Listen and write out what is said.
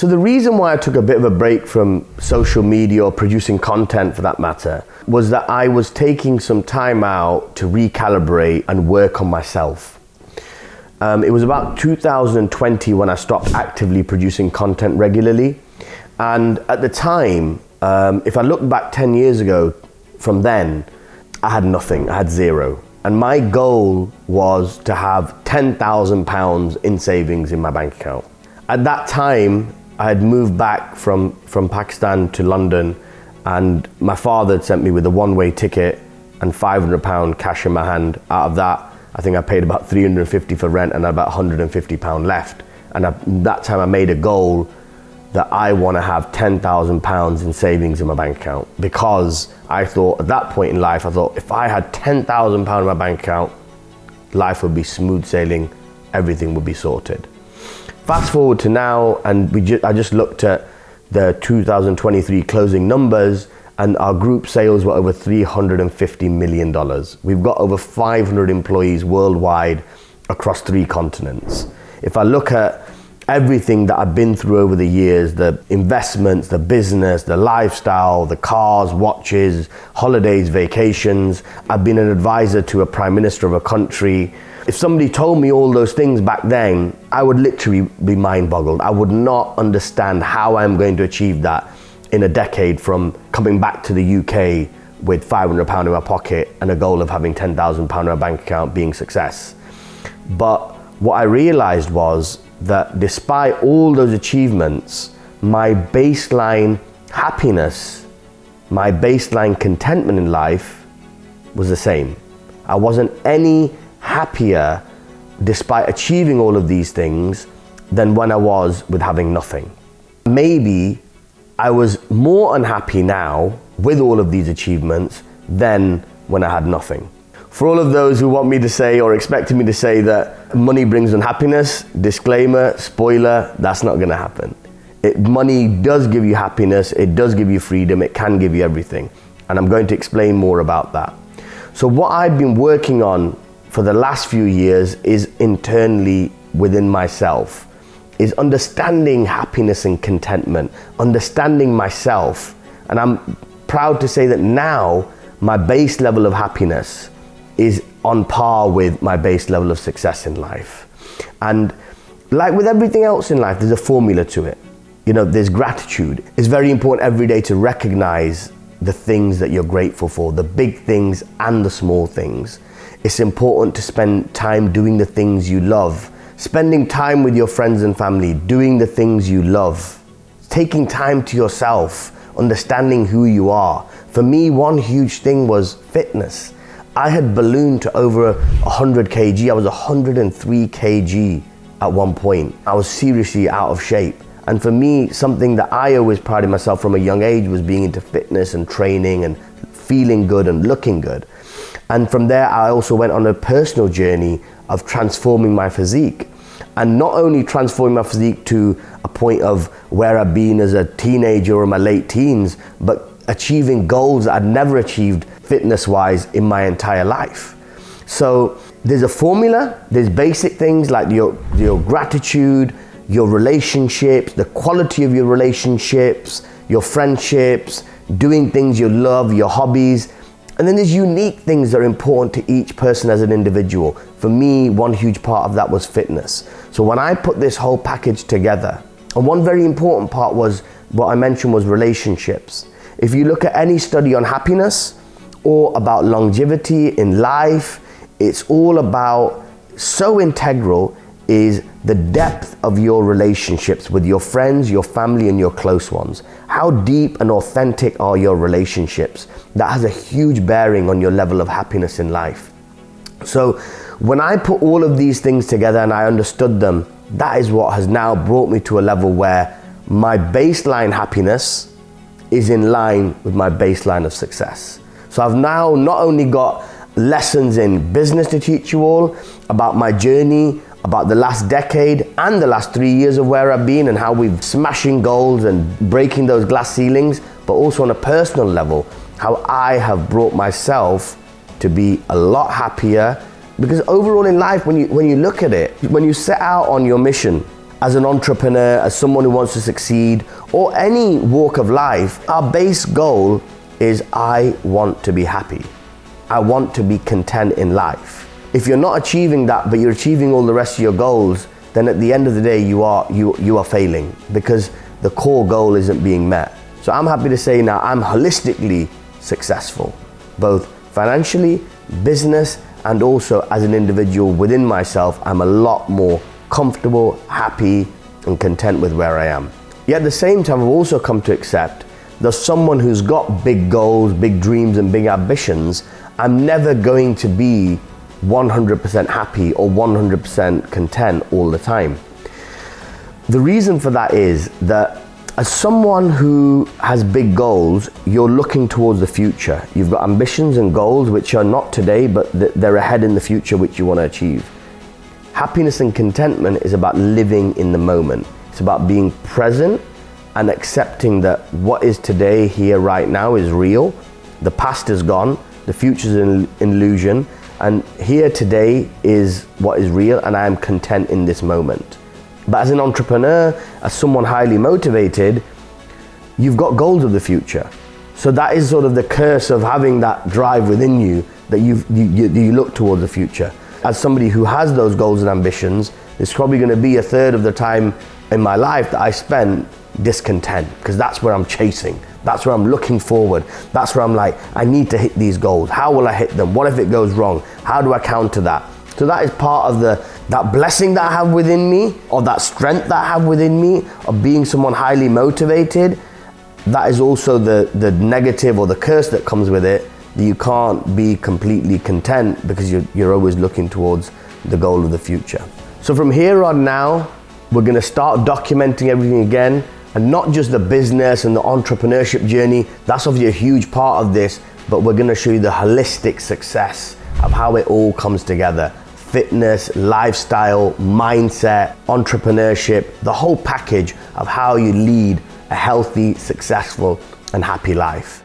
So the reason why I took a bit of a break from social media or producing content for that matter was that I was taking some time out to recalibrate and work on myself. It was about 2020 when I stopped actively producing content regularly. And at the time, if I look back 10 years ago from then, I had nothing, I had zero. And my goal was to have £10,000 in savings in my bank account. At that time, I had moved back from Pakistan to London, and my father had sent me with a one-way ticket and £500 cash in my hand. Out of that, I think I paid about $350 for rent and about £150 left. And at that time I made a goal that I want to have £10,000 in savings in my bank account, because I thought at that point in life, I thought if I had £10,000 in my bank account, life would be smooth sailing, everything would be sorted. Fast forward to now, and I just looked at the 2023 closing numbers, and our group sales were over $350 million. We've got over 500 employees worldwide across 3 continents. If I look at everything that I've been through over the years, the investments, the business, the lifestyle, the cars, watches, holidays, vacations, I've been an advisor to a prime minister of a country. If somebody told me all those things back then, I would literally be mind-boggled. I would not understand how I'm going to achieve that in a decade from coming back to the UK with £500 in my pocket and a goal of having £10,000 in my bank account being success. But what I realized was that despite all those achievements, my baseline happiness, my baseline contentment in life was the same. I wasn't any happier despite achieving all of these things than when I was with having nothing. Maybe I was more unhappy now with all of these achievements than when I had nothing. For all of those who want me to say or expecting me to say that money brings unhappiness, disclaimer, spoiler, that's not gonna happen. Money does give you happiness, it does give you freedom, it can give you everything. And I'm going to explain more about that. So what I've been working on for the last few years is internally within myself, is understanding happiness and contentment, understanding myself. And I'm proud to say that now my base level of happiness is on par with my base level of success in life. And like with everything else in life, there's a formula to it. You know, there's gratitude. It's very important every day to recognize the things that you're grateful for, the big things and the small things. It's important to spend time doing the things you love, spending time with your friends and family, doing the things you love, taking time to yourself, understanding who you are. For me, one huge thing was fitness. I had ballooned to over 100 kg. I was 103 kg at one point. I was seriously out of shape. And for me, something that I always prided myself from a young age was being into fitness and training and feeling good and looking good. And from there, I also went on a personal journey of transforming my physique. And not only transforming my physique to a point of where I've been as a teenager or in my late teens, but achieving goals that I'd never achieved fitness-wise in my entire life. So there's a formula, there's basic things like your gratitude, your relationships, the quality of your relationships, your friendships, doing things you love, your hobbies. And then there's unique things that are important to each person as an individual. For me, one huge part of that was fitness. So when I put this whole package together, and one very important part was, what I mentioned was relationships. If you look at any study on happiness or about longevity in life, it's all about, so integral is the depth of your relationships with your friends, your family, and your close ones. How deep and authentic are your relationships? That has a huge bearing on your level of happiness in life. So when I put all of these things together and I understood them, that is what has now brought me to a level where my baseline happiness is in line with my baseline of success. So I've now not only got lessons in business to teach you all about my journey, about the last decade and the last 3 years of where I've been and how we've smashing goals and breaking those glass ceilings, but also on a personal level, how I have brought myself to be a lot happier. Because overall in life, when you look at it, when you set out on your mission as an entrepreneur, as someone who wants to succeed, or any walk of life, our base goal is I want to be happy. I want to be content in life. If you're not achieving that, but you're achieving all the rest of your goals, then at the end of the day, you are failing, because the core goal isn't being met. So I'm happy to say now I'm holistically successful, both financially, business, and also as an individual within myself. I'm a lot more comfortable, happy, and content with where I am. Yet at the same time, I've also come to accept that someone who's got big goals, big dreams, and big ambitions, I'm never going to be 100% happy or 100% content all the time. The reason for that is that as someone who has big goals, you're looking towards the future. You've got ambitions and goals which are not today, but they're ahead in the future, which you want to achieve. Happiness and contentment is about living in the moment. It's about being present and accepting that what is today, here, right now is real. The past is gone, the future is an illusion, and here today is what is real, and I am content in this moment. But as an entrepreneur, as someone highly motivated, you've got goals of the future. So that is sort of the curse of having that drive within you, that you look towards the future. As somebody who has those goals and ambitions, it's probably going to be a third of the time in my life that I spend discontent, because that's where I'm chasing. That's where I'm looking forward. That's where I'm like, I need to hit these goals. How will I hit them? What if it goes wrong? How do I counter that? So that is part of that blessing that I have within me, or that strength that I have within me, of being someone highly motivated. That is also the negative or the curse that comes with it, that you can't be completely content because you're always looking towards the goal of the future. So from here on now, we're going to start documenting everything again, and not just the business and the entrepreneurship journey. That's obviously a huge part of this, but we're going to show you the holistic success of how it all comes together. Fitness, lifestyle, mindset, entrepreneurship, the whole package of how you lead a healthy, successful, and happy life.